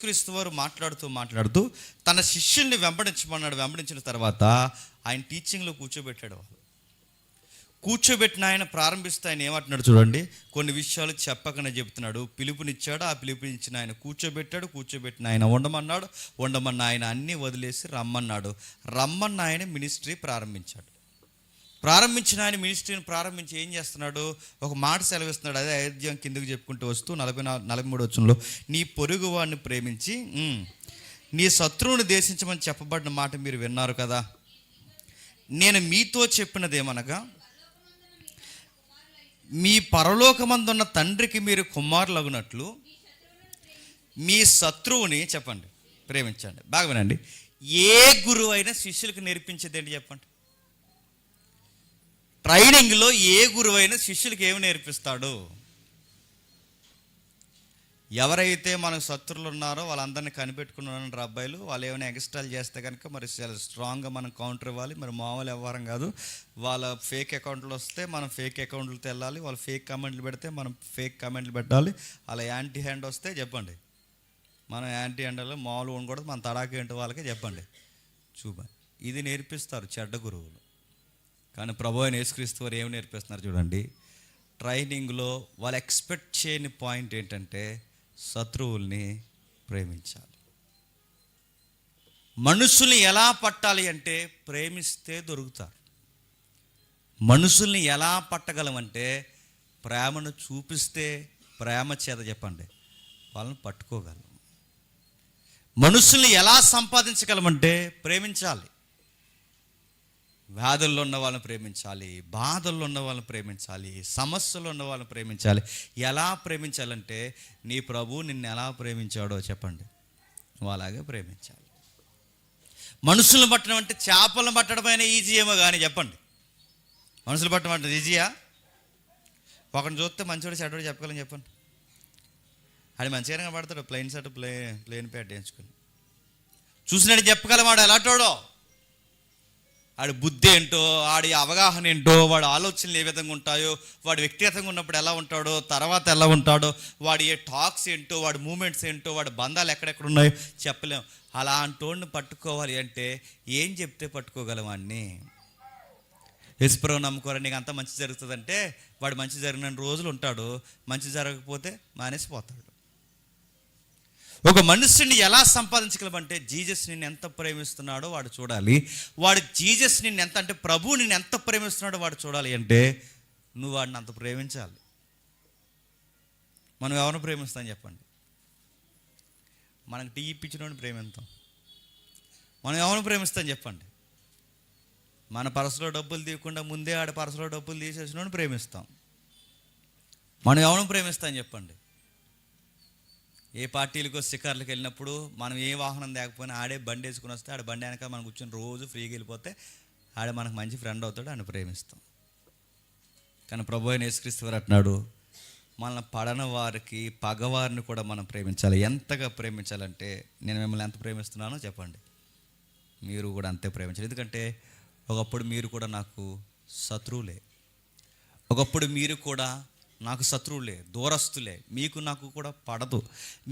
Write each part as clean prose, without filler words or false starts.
క్రీస్తు వారు మాట్లాడుతూ తన శిష్యుల్ని వెంబడించిన తర్వాత ఆయన టీచింగ్లో కూర్చోబెట్టాడు. కూర్చోబెట్టిన ఆయన ప్రారంభిస్తే ఆయన ఏమంటున్నాడు చూడండి. కొన్ని విషయాలు చెప్పకనే చెప్తున్నాడు. పిలుపునిచ్చాడు, ఆ పిలుపునిచ్చిన ఆయన కూర్చోబెట్టిన ఆయన ఉండమన్న ఆయన అన్నీ వదిలేసి రమ్మన్న ఆయన మినిస్ట్రీ ప్రారంభించిన ఆయన మినిస్ట్రీని ప్రారంభించి ఏం చేస్తున్నాడు, ఒక మాట సెలవిస్తున్నాడు. అదే అయోధ్యం కిందకు చెప్పుకుంటూ వస్తూ 43 వచనంలో, నీ పొరుగు వాడిని ప్రేమించి నీ శత్రువుని దేశించమని చెప్పబడిన మాట మీరు విన్నారు కదా. నేను మీతో చెప్పినదేమనగా, మీ పరలోకమందున్న తండ్రికి మీరు కుమారులగునట్లు మీ శత్రువుని చెప్పండి ప్రేమించండి. బాగా వినండి. ఏ గురువు అయినా శిష్యులకు నేర్పించేది ఏంటి చెప్పండి? ట్రైనింగ్లో ఏ గురువైనా శిష్యులకి ఏమి నేర్పిస్తాడు? ఎవరైతే మనకు శత్రువులు ఉన్నారో వాళ్ళందరినీ కనిపెట్టుకున్నారు అబ్బాయిలు. వాళ్ళు ఏమైనా ఎక్స్ట్రాలు చేస్తే కనుక మరి చాలా స్ట్రాంగ్గా మనం కౌంటర్ ఇవ్వాలి. మరి మామూలు వ్యవహారం కాదు. వాళ్ళ ఫేక్ అకౌంట్లు వస్తే మనం ఫేక్ అకౌంట్లతో వెళ్ళాలి. వాళ్ళు ఫేక్ కమెంట్లు పెడితే మనం ఫేక్ కమెంట్లు పెట్టాలి. అలా యాంటీ హ్యాండ్ వస్తే చెప్పండి, మనం యాంటీ హ్యాండ్లో మామూలు ఉండకూడదు. మన తడాకి ఏంటో వాళ్ళకే చెప్పండి. ఇది నేర్పిస్తారు చెడ్డ గురువులు. కానీ ప్రభువైన అయిన యేసుక్రీస్తు వారు ఏమి నేర్పిస్తున్నారు చూడండి. ట్రైనింగ్లో వాళ్ళు ఎక్స్పెక్ట్ చేయని పాయింట్ ఏంటంటే శత్రువుల్ని ప్రేమించాలి. మనుషుల్ని ఎలా పట్టాలి అంటే ప్రేమిస్తే దొరుకుతారు. మనుషుల్ని ఎలా పట్టగలమంటే ప్రేమను చూపిస్తే, ప్రేమ చేత చెప్పండి వాళ్ళని పట్టుకోగలం. మనుషుల్ని ఎలా సంపాదించగలమంటే ప్రేమించాలి. వ్యాధుల్లో ఉన్న వాళ్ళని ప్రేమించాలి, బాధల్లో ఉన్న వాళ్ళని ప్రేమించాలి, సమస్యలు ఉన్న వాళ్ళని ప్రేమించాలి. ఎలా ప్రేమించాలంటే నీ ప్రభు నిన్ను ఎలా ప్రేమించాడో చెప్పండి, నువ్వు అలాగే ప్రేమించాలి. మనుషులను పట్టడం అంటే చేపలను పట్టడం అయినా ఈజీ ఏమో కానీ చెప్పండి, మనుషులు పట్టడం అంటే ఈజీయా? ఒకరిని చూస్తే మంచివాడు చెడ్డవాడు చెప్పగలని చెప్పండి. అది మంచిగానే పడతాడు, ప్లెయిన్ షర్ట్ ప్లెయిన్ ప్యాంట్ వేయించుకొని చూసినట్టు చెప్పగలవాడు ఎలాంటోడో. వాడి బుద్ధి ఏంటో, వాడి అవగాహన ఏంటో, వాడి ఆలోచనలు ఏ విధంగా ఉంటాయో, వాడి వ్యక్తిగతంగా ఉన్నప్పుడు ఎలా ఉంటాడో, తర్వాత ఎలా ఉంటాడో, వాడి ఏ టాక్స్ ఏంటో, వాడి మూమెంట్స్ ఏంటో, వాడి బంధాలు ఎక్కడెక్కడ ఉన్నాయో చెప్పలేం. అలాంటోడిని పట్టుకోవాలి అంటే ఏం చెప్తే పట్టుకోగలం వాడిని? యేసుప్రభువుని నమ్ముకోరా నీకు అంతా మంచి జరుగుతుందంటే వాడు మంచి జరిగిన రోజులు ఉంటాడు, మంచి జరగకపోతే మానేసిపోతాడు. ఒక మనుషుని ఎలా సంపాదించగలమంటే జీసస్ నిన్ను ఎంత ప్రేమిస్తున్నాడో వాడు చూడాలి. వాడు జీసస్ నిన్ను ఎంత అంటే ప్రభువు నిన్ను ఎంత ప్రేమిస్తున్నాడో వాడు చూడాలి. అంటే నువ్వు వాడిని అంత ప్రేమించాలి. మనం ఎవరిని ప్రేమిస్తాం చెప్పండి? మనకు టీ ఇప్పించిన ప్రేమిస్తాం. మనం ఎవరిని ప్రేమిస్తాం చెప్పండి? మన పర్సులో డబ్బులు తీయకుండా ముందే ఆడ పర్సులో డబ్బులు తీసేసిన ప్రేమిస్తాం. మనం ఎవరిని ప్రేమిస్తాం చెప్పండి? ఏ పార్టీలకు శిఖర్లకు వెళ్ళినప్పుడు మనం ఏ వాహనం లేకపోయినా ఆడే బండి వేసుకుని వస్తే ఆడ బండి వెనక మనం కూర్చొని రోజు ఫ్రీగా వెళ్ళిపోతే ఆడ మనకు మంచి ఫ్రెండ్ అవుతాడు, ఆయన ప్రేమిస్తాం. కానీ ప్రభువైన అయిన యేసుక్రీస్తు వారు అంటున్నాడు, మనల్ని పడని వారికి పగవారిని కూడా మనం ప్రేమించాలి. ఎంతగా ప్రేమించాలంటే నేను మిమ్మల్ని ఎంత ప్రేమిస్తున్నానో చెప్పండి, మీరు కూడా అంతే ప్రేమించాలి. ఎందుకంటే ఒకప్పుడు మీరు కూడా నాకు శత్రువులే, ఒకప్పుడు మీరు కూడా నాకు శత్రువులే, దూరస్తులే. మీకు నాకు కూడా పడదు.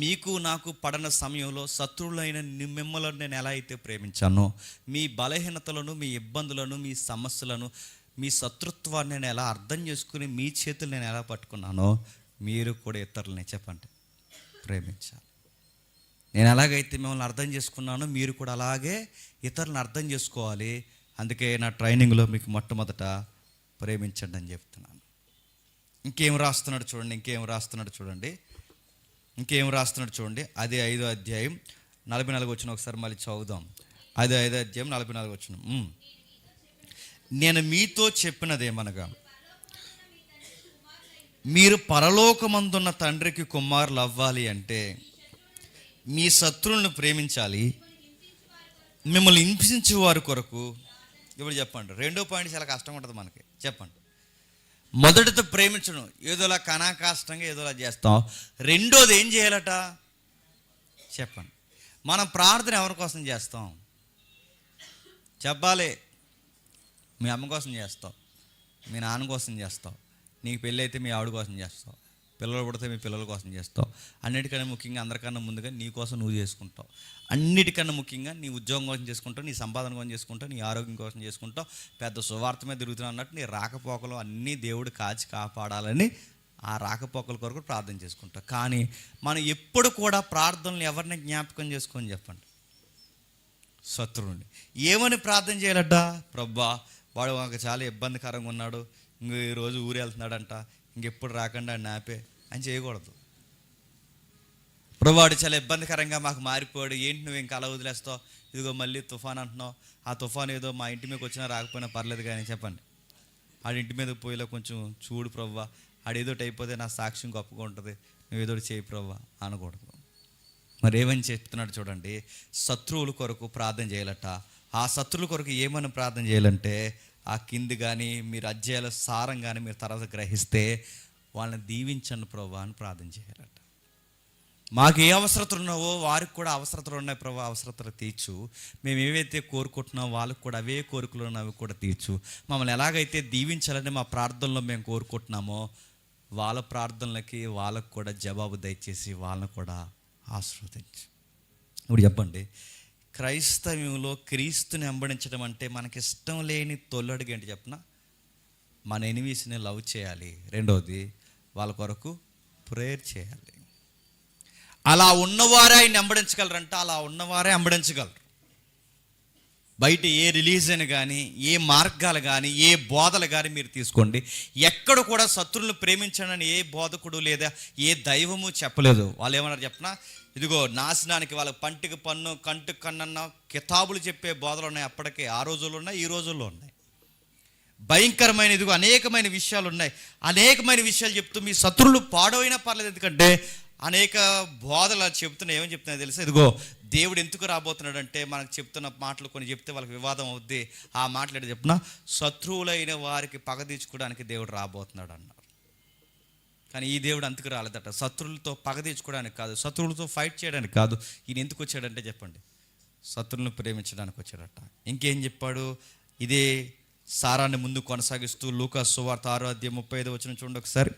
మీకు నాకు పడన సమయంలో శత్రువులైన మిమ్మల్ని నేను ఎలా అయితే ప్రేమించానో, మీ బలహీనతలను, మీ ఇబ్బందులను, మీ సమస్యలను, మీ శత్రుత్వాన్ని నేను ఎలా అర్థం చేసుకుని మీ చేతులు నేను ఎలా పట్టుకున్నానో మీరు కూడా ఇతరులని చెప్పండి ప్రేమించాలి. నేను ఎలాగైతే మిమ్మల్ని అర్థం చేసుకున్నానో మీరు కూడా అలాగే ఇతరులను అర్థం చేసుకోవాలి. అందుకే నా ట్రైనింగ్లో మీకు మొట్టమొదట ప్రేమించండి అని చెప్తున్నాను. ఇంకేం రాస్తున్నాడు చూడండి. అదే 5వ అధ్యాయం 44 వచనం ఒకసారి మళ్ళీ చదువుదాం. అదే 5వ అధ్యాయం 44 వచనం. నేను మీతో చెప్పినదేమనగా, మీరు పరలోకమందున్న తండ్రికి కుమారులు అవ్వాలి అంటే మీ శత్రువులను ప్రేమించాలి, మిమ్మల్ని హింసించే వారి కొరకు. ఇప్పుడు చెప్పండి, రెండో పాయింట్ చాలా కష్టంగా ఉంటుంది మనకి. చెప్పండి, మొదటితో ప్రేమించడం ఏదోలా కష్టంగా ఏదోలా చేస్తాం. రెండోది ఏం చేయాలట చెప్పండి. మనం ప్రార్థన ఎవరి కోసం చేస్తాం చెప్పాలి? మీ అమ్మ కోసం చేస్తావు, మీ నాన్న కోసం చేస్తావు, నీకు పెళ్ళి అయితే మీ ఆవిడ కోసం చేస్తావు, పిల్లలు పుడితే మీ పిల్లల కోసం చేస్తావు. అన్నిటికన్నా ముఖ్యంగా అందరికన్నా ముందుగా నీ కోసం నువ్వు చేసుకుంటావు. అన్నిటికన్నా ముఖ్యంగా నీ ఉద్యోగం కోసం చేసుకుంటావు, నీ సంపాదన కోసం చేసుకుంటావు, నీ ఆరోగ్యం కోసం చేసుకుంటావు. పెద్ద సువార్త మీద తిరుగుతున్నావు అన్నట్టు నీ రాకపోకలు అన్నీ దేవుడు కాచి కాపాడాలని ఆ రాకపోకల కొరకు ప్రార్థన చేసుకుంటావు. కానీ మనం ఎప్పుడు కూడా ప్రార్థనలు ఎవరిని జ్ఞాపకం చేసుకొని చెప్పండి? శత్రువుని. ఏమని ప్రార్థన చేయాలట? ప్రభా వాడు మాకు చాలా ఇబ్బందికరంగా ఉన్నాడు, ఇంక ఈరోజు ఊరు వెళ్తున్నాడంట, ఇంకెప్పుడు రాకుండా నాపే అని చేయకూడదు. ప్రభు వాడు చాలా ఇబ్బందికరంగా మాకు మారిపోయాడు, ఏంటి నువ్వు ఇంకా అలా వదిలేస్తావు, ఇదిగో మళ్ళీ తుఫాన్ అంటున్నావు, ఆ తుఫాన్ ఏదో మా ఇంటి మీదకి వచ్చినా రాకపోయినా పర్లేదు కానీ చెప్పండి, ఆడి ఇంటి మీద పోయిలో కొంచెం చూడు ప్రభా, ఆడేదోటి అయిపోతే నా సాక్ష్యం గొప్పగా ఉంటుంది, నువ్వు ఏదోటి చేయి ప్రభా అనకూడదు. మరి ఏమని చెప్తున్నాడు చూడండి, శత్రువుల కొరకు ప్రార్థన చేయాలట. ఆ శత్రువుల కొరకు ఏమని ప్రార్థన చేయాలంటే, ఆ కింది కానీ మీరు అధ్యాయాల సారం కానీ మీరు తర్వాత గ్రహిస్తే వాళ్ళని దీవించండి ప్రభా అని ప్రార్థన చేయాలట. మాకు ఏ అవసరతలు ఉన్నావో వారికి కూడా అవసరతలు ఉన్నాయి ప్రభా, అవసరతలు తీర్చు. మేము ఏవైతే కోరుకుంటున్నామో వాళ్ళకు కూడా అవే కోరికలు ఉన్నవి కూడా తీర్చు. మమ్మల్ని ఎలాగైతే దీవించాలని మా ప్రార్థనలో మేము కోరుకుంటున్నామో వాళ్ళ ప్రార్థనలకి వాళ్ళకు కూడా జవాబు దయచేసి వాళ్ళని కూడా ఆశీర్వదించు. ఇప్పుడు చెప్పండి, క్రైస్తవ్యంలో క్రీస్తుని వెంబడించడం అంటే మనకి ఇష్టం లేని తొలడుగు ఏంటి చెప్పనా? మన ఎనిమీస్ని లవ్ చేయాలి. రెండవది వాళ్ళ కొరకు ప్రేయర్ చేయాలి. అలా ఉన్నవారే ఆయన వెంబడించగలరంట, అలా ఉన్నవారే వెంబడించగలరు. బయట ఏ రిలీజన్ కానీ, ఏ మార్గాలు కానీ, ఏ బోధలు కానీ మీరు తీసుకోండి, ఎక్కడ కూడా శత్రువులను ప్రేమించడని ఏ బోధకుడు లేదా ఏ దైవము చెప్పలేదు. వాళ్ళు ఏమన్నారు చెప్పనా? ఇదిగో నాశనానికి వాళ్ళ పంటికి పన్ను కంటికి కన్నన్న కితాబులు చెప్పే బోధలు ఉన్నాయి. అప్పటికే ఆ రోజుల్లో ఉన్నాయి, ఈ రోజుల్లో ఉన్నాయి. భయంకరమైన ఇదిగో అనేకమైన విషయాలు ఉన్నాయి. అనేకమైన విషయాలు చెప్తూ మీ శత్రువులు పాడైనా పర్లేదు, ఎందుకంటే అనేక బోధలు చెప్తున్నా. ఏమని చెప్తున్నా తెలుసా? ఇదిగో దేవుడు ఎందుకు రాబోతున్నాడు అంటే, మనకు చెప్తున్న మాటలు కొన్ని చెప్తే వాళ్ళకి వివాదం అవుద్ది. ఆ మాటలు చెప్తున్నా, శత్రువులైన వారికి పగ తీర్చుకోవడానికి దేవుడు రాబోతున్నాడు అన్నారు. కానీ ఈ దేవుడు అందుకు రాలేదట. శత్రువులతో పగ తీర్చుకోవడానికి కాదు, శత్రువులతో ఫైట్ చేయడానికి కాదు. ఈయన ఎందుకు వచ్చాడంటే చెప్పండి, శత్రువులను ప్రేమించడానికి వచ్చాడట. ఇంకేం చెప్పాడు? ఇదే సారాన్ని ముందు కొనసాగిస్తూ లూకాసు సువార్త 6వ అధ్యాయం 35వ వచనం చూడండి ఒకసారి.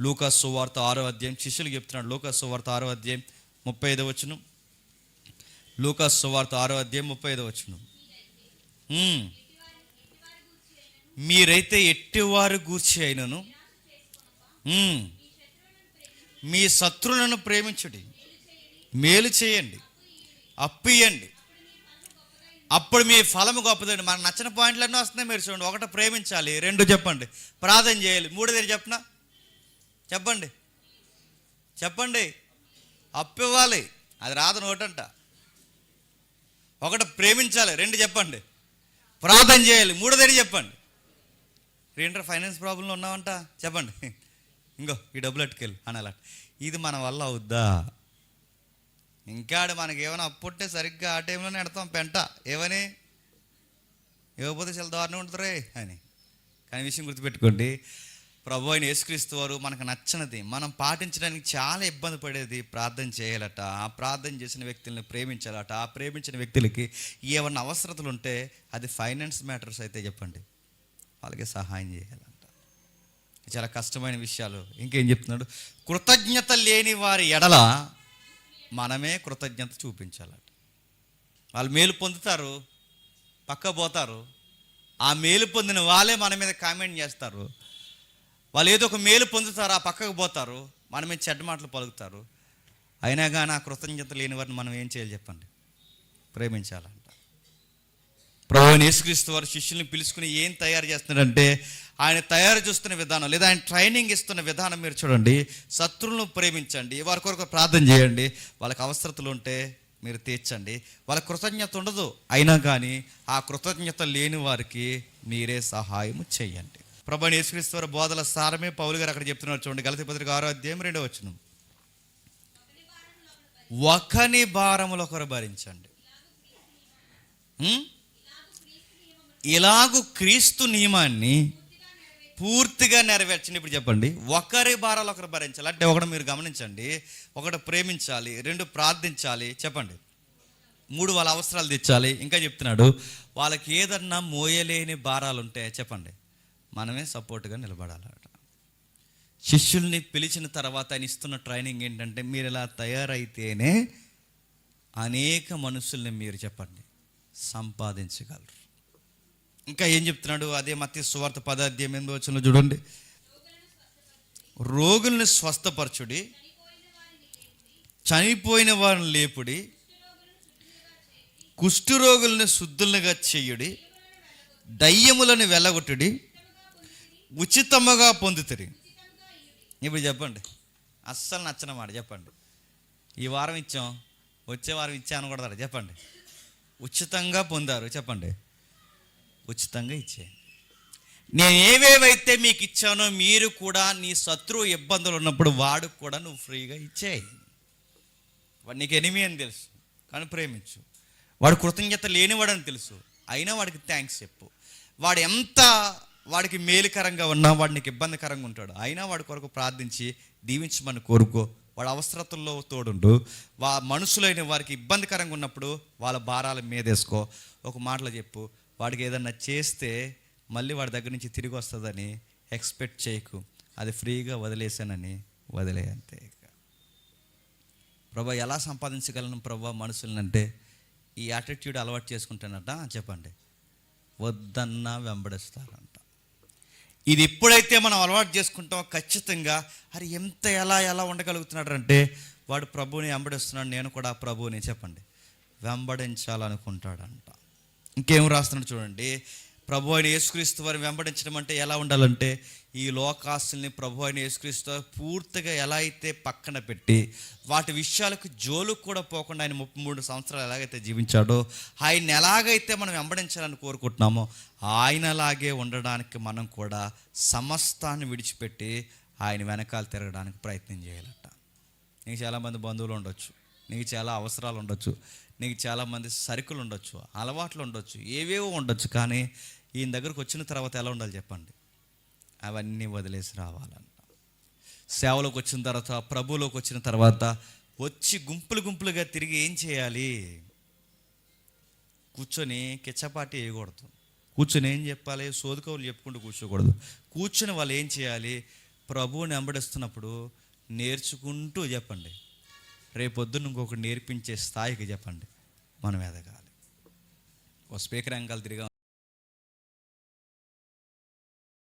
లూకాసు సువార్త 6వ అధ్యాయం, శిష్యులు చెప్తున్నాడు. లూకాసు సువార్త 6వ అధ్యాయం 35వ వచనం. లూకాసు సువార్త 6వ అధ్యాయం 35వ వచనం. మీరైతే ఎట్టివారు గూర్చి అయినను మీ శత్రువులను ప్రేమించుడి, మేలు చేయండి, అప్పు ఇయ్యండి, అప్పుడు మీ ఫలము గొప్పదండి. మనకు నచ్చిన పాయింట్లన్నీ వస్తున్నాయి. మీరు చూడండి, 1 ప్రేమించాలి, 2 చెప్పండి ప్రార్థన చేయాలి, 3 చెప్పనా? చెప్పండి చెప్పండి అప్పు ఇవ్వాలి, అది రాదు నోటంట. 1 ప్రేమించాలి, 2 చెప్పండి ప్రార్థన చేయాలి, 3 చెప్పండి. ఏంటంటే ఫైనాన్స్ ప్రాబ్లంలో ఉన్నామంట చెప్పండి, ఇంకో ఈ డబ్బులు అట్టుకెళ్ళి అనాల. ఇది మన వల్ల అవుద్దా? ఇంకా మనకి ఏమైనా అప్పుంటే సరిగ్గా ఆ టైంలోనే ఎడతాం పెంట, ఏమని ఇవ్వకపోతే చాలా దారుణం ఉంటుంది అని. కానీ విషయం గుర్తుపెట్టుకోండి, ప్రభు అయిన యేసుక్రీస్తు వారు మనకు నచ్చినది మనం పాటించడానికి చాలా ఇబ్బంది పడేది ప్రార్థన చేయాలట. ఆ ప్రార్థన చేసిన వ్యక్తుల్ని ప్రేమించాలట. ఆ ప్రేమించిన వ్యక్తులకి ఏమన్నా అవసరతలు ఉంటే, అది ఫైనాన్స్ మ్యాటర్స్ అయితే చెప్పండి, వాళ్ళకి సహాయం చేయాలంట. చాలా కష్టమైన విషయాలు. ఇంకేం చెప్తున్నాడు? కృతజ్ఞత లేని వారి ఎడల మనమే కృతజ్ఞత చూపించాలట. వాళ్ళు మేలు పొందుతారు, పక్క పోతారు. ఆ మేలు పొందిన వాళ్ళే మన మీద కామెంట్ చేస్తారు. వాళ్ళు ఏదో ఒక మేలు పొందుతారు, ఆ పక్కకు పోతారు, మన మీద చెడ్డ మాటలు పలుకుతారు. అయినా కానీ ఆ కృతజ్ఞత లేని వారిని మనం ఏం చేయాలి చెప్పండి? ప్రేమించాలంట. ప్రభువైన యేసుక్రీస్తు వారు శిష్యుల్ని పిలుచుకుని ఏం తయారు చేస్తున్నాడంటే, ఆయన తయారు చేస్తున్న విధానం లేదా ఆయన ట్రైనింగ్ ఇస్తున్న విధానం మీరు చూడండి. శత్రువులను ప్రేమించండి, వారి కొరకు ప్రార్థన చేయండి, వాళ్ళకి అవసరతలు ఉంటే మీరు తీర్చండి. వాళ్ళకి కృతజ్ఞత ఉండదు, అయినా కానీ ఆ కృతజ్ఞత లేని వారికి మీరే సహాయం చేయండి. ప్రభువైన యేసుక్రీస్తు వారి బోధల సారమే పౌలు గారు అక్కడ చెప్తున్నారు చూడండి. గలతీ పత్రిక 6వ అధ్యాయం 2వ వచనం. ఒకని భారములు ఒకరు భరించండి, ఇలాగు క్రీస్తు నియమాన్ని పూర్తిగా నెరవేర్చండి. ఇప్పుడు చెప్పండి, ఒకరి భారాలు ఒకరు భరించాలి అంటే, 1 మీరు గమనించండి, 1 ప్రేమించాలి, 2 ప్రార్థించాలి, చెప్పండి 3 వాళ్ళ అవసరాలు తెచ్చాలి. ఇంకా చెప్తున్నాడు, వాళ్ళకి ఏదన్నా మోయలేని భారాలు ఉంటే చెప్పండి మనమే సపోర్ట్గా నిలబడాలట. శిష్యుల్ని పిలిచిన తర్వాత ఆయన ఇస్తున్న ట్రైనింగ్ ఏంటంటే, మీరు ఇలా తయారైతేనే అనేక మనుషుల్ని మీరు చెప్పండి సంపాదించగలరు. ఇంకా ఏం చెప్తున్నాడు? అదే మత్తయి సువార్త 10:8 చూడండి. రోగుల్ని స్వస్థపరచుడి, చనిపోయిన వారిని లేపుడి, కుష్ఠరోగుల్ని శుద్ధులుగా చేయుడి, దయ్యములను వెళ్ళగొట్టుడి, ఉచితముగా పొందుతుంది. ఇప్పుడు చెప్పండి, అస్సలు నచ్చిన మాట చెప్పండి. ఈ వారం ఇచ్చాం, వచ్చే వారం ఇచ్చా అనకూడదు. చెప్పండి, ఉచితంగా పొందారు. చెప్పండి, ఉచితంగా ఇచ్చే. నేను ఏవేవైతే మీకు ఇచ్చానో మీరు కూడా నీ శత్రువు ఇబ్బందులు ఉన్నప్పుడు వాడికి కూడా నువ్వు ఫ్రీగా ఇచ్చేయి. వాడు నీకు ఎనిమి అని తెలుసు కానీ ప్రేమించు. వాడు కృతజ్ఞత లేనివాడని తెలుసు అయినా వాడికి థ్యాంక్స్ చెప్పు. వాడు ఎంత వాడికి మేలుకరంగా ఉన్నా వాడు నీకు ఇబ్బందికరంగా ఉంటాడు, అయినా వాడి కొరకు ప్రార్థించి దీవించమని కోరుకో. వాడు అవసరతల్లో తోడుండు. మనుషులైన వారికి ఇబ్బందికరంగా ఉన్నప్పుడు వాళ్ళ భారాల మీదేసుకో. ఒక మాటలో చెప్పు, వాడికి ఏదన్నా చేస్తే మళ్ళీ వాడి దగ్గర నుంచి తిరిగి వస్తుందని ఎక్స్పెక్ట్ చేయకు. అది ఫ్రీగా వదిలేసానని వదిలే, అంతే. ప్రభా ఎలా సంపాదించగలను ప్రభా మనుషులనంటే, ఈ యాటిట్యూడ్ అలవాటు చేసుకుంటానట. చెప్పండి, వద్దన్నా వెంబడిస్తారంట. ఇది ఎప్పుడైతే మనం అలవాటు చేసుకుంటామో ఖచ్చితంగా అరే ఎంత ఎలా ఉండగలుగుతున్నాడు అంటే, వాడు ప్రభువుని వెంబడిస్తున్నాడు, నేను కూడా ఆ ప్రభువుని చెప్పండి వెంబడించాలనుకుంటాడంట. ఇంకేం రాస్తున్నాడు చూడండి. ప్రభు అయిన యేసుక్రీస్తు వారిని వెంబడించడం అంటే ఎలా ఉండాలంటే, ఈ లోకాస్తుల్ని ప్రభు అయిన యేసుక్రీస్తు పూర్తిగా ఎలా అయితే పక్కన పెట్టి వాటి విషయాలకు జోలుకు కూడా పోకుండా ఆయన 33 సంవత్సరాలు ఎలాగైతే జీవించాడో, ఆయన ఎలాగైతే మనం వెంబడించాలని కోరుకుంటున్నామో ఆయనలాగే ఉండడానికి మనం కూడా సమస్తాన్ని విడిచిపెట్టి ఆయన వెనకాల తిరగడానికి ప్రయత్నం చేయాలట. నీకు చాలామంది బంధువులు ఉండొచ్చు, నీకు చాలా అవసరాలు ఉండొచ్చు, నీకు చాలామంది సరుకులు ఉండొచ్చు, అలవాట్లు ఉండొచ్చు, ఏవేవో ఉండొచ్చు. కానీ ఈయన దగ్గరకు వచ్చిన తర్వాత ఎలా ఉండాలి చెప్పండి? అవన్నీ వదిలేసి రావాలంట. సేవలోకి వచ్చిన తర్వాత, ప్రభువులోకి వచ్చిన తర్వాత వచ్చి గుంపులుగా తిరిగి ఏం చేయాలి? కూర్చొని కిచ్చపాటి వేయకూడదు. కూర్చొని ఏం చెప్పాలి? సోదుకోవులు చెప్పుకుంటూ కూర్చోకూడదు. కూర్చొని వాళ్ళు ఏం చేయాలి? ప్రభువుని వెంబడిస్తున్నప్పుడు నేర్చుకుంటూ చెప్పండి, రేపొద్దున ఇంకొకటి నేర్పించే స్థాయికి చెప్పండి మనం ఎదగాలి. ఒక స్పీకర్ అంకాలు తిరిగా